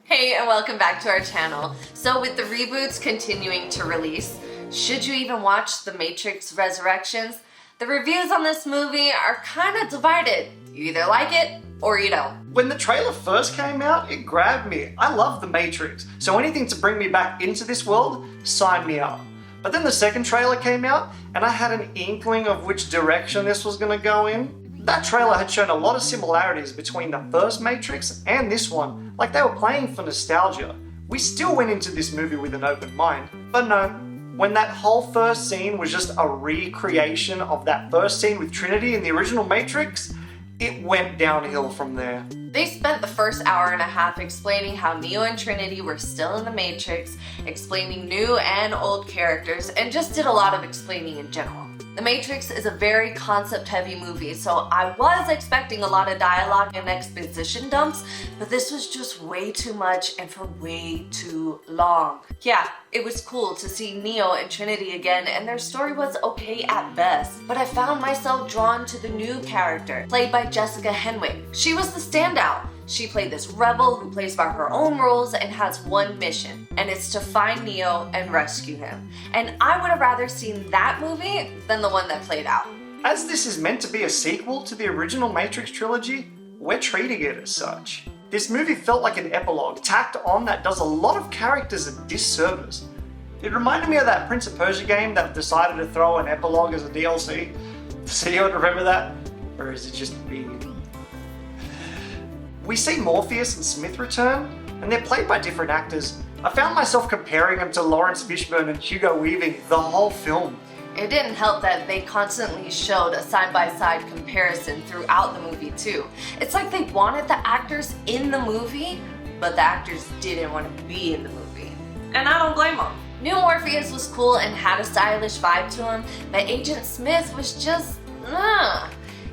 Hey, and welcome back to our channel. So with the reboots continuing to release, should you even watch The Matrix Resurrections? The reviews on this movie are kind of divided. You either like it or you don't. When the trailer first came out, it grabbed me. I love The Matrix, so anything to bring me back into this world, sign me up. But then the second trailer came out, and I had an inkling of which direction this was going to go in. That trailer had shown a lot of similarities between the first Matrix and this one, like they were playing for nostalgia. We still went into this movie with an open mind, but no. When that whole first scene was just a recreation of that first scene with Trinity in the original Matrix, it went downhill from there. They spent the first hour and a half explaining how Neo and Trinity were still in the Matrix, explaining new and old characters, and just did a lot of explaining in general. The Matrix is a very concept-heavy movie, so I was expecting a lot of dialogue and exposition dumps, but this was just way too much and for way too long. Yeah, it was cool to see Neo and Trinity again, and their story was okay at best, but I found myself drawn to the new character, played by Jessica Henwick. She was the standout. She played this rebel who plays by her own rules and has one mission, and it's to find Neo and rescue him. And I would have rather seen that movie than the one that played out. As this is meant to be a sequel to the original Matrix trilogy, we're treating it as such. This movie felt like an epilogue tacked on that does a lot of characters a disservice. It reminded me of that Prince of Persia game that decided to throw an epilogue as a DLC. Does anyone remember that? Or is it just me? We see Morpheus and Smith return, and they're played by different actors. I found myself comparing them to Lawrence Fishburne and Hugo Weaving the whole film. It didn't help that they constantly showed a side-by-side comparison throughout the movie too. It's like they wanted the actors in the movie, but the actors didn't want to be in the movie. And I don't blame them. New Morpheus was cool and had a stylish vibe to him, but Agent Smith was just,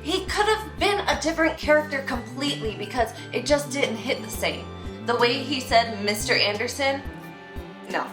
He could have been a different character completely because it just didn't hit the same. The way he said Mr. Anderson, no.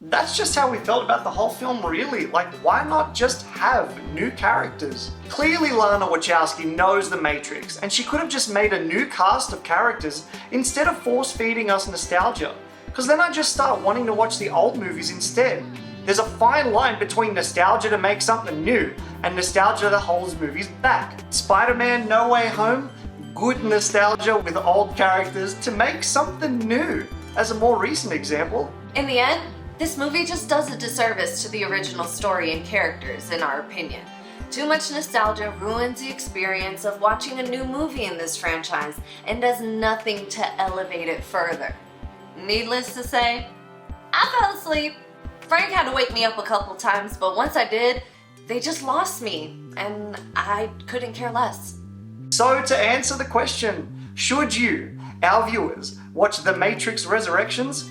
That's just how we felt about the whole film really. Like, why not just have new characters? Clearly Lana Wachowski knows The Matrix, and she could have just made a new cast of characters instead of force-feeding us nostalgia. Because then I'd just start wanting to watch the old movies instead. There's a fine line between nostalgia to make something new and nostalgia that holds movies back. Spider-Man No Way Home, good nostalgia with old characters to make something new, as a more recent example. In the end, this movie just does a disservice to the original story and characters, in our opinion. Too much nostalgia ruins the experience of watching a new movie in this franchise and does nothing to elevate it further. Needless to say, I fell asleep. Frank had to wake me up a couple times, but once I did, they just lost me, and I couldn't care less. So to answer the question, should you, our viewers, watch The Matrix Resurrections?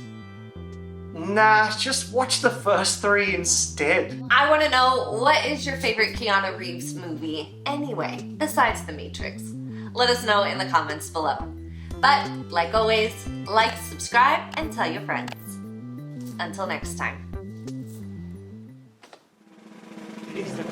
Nah, just watch the first three instead. I want to know, what is your favorite Keanu Reeves movie anyway, besides The Matrix? Let us know in the comments below. But, like always, like, subscribe, and tell your friends. Until next time. Is the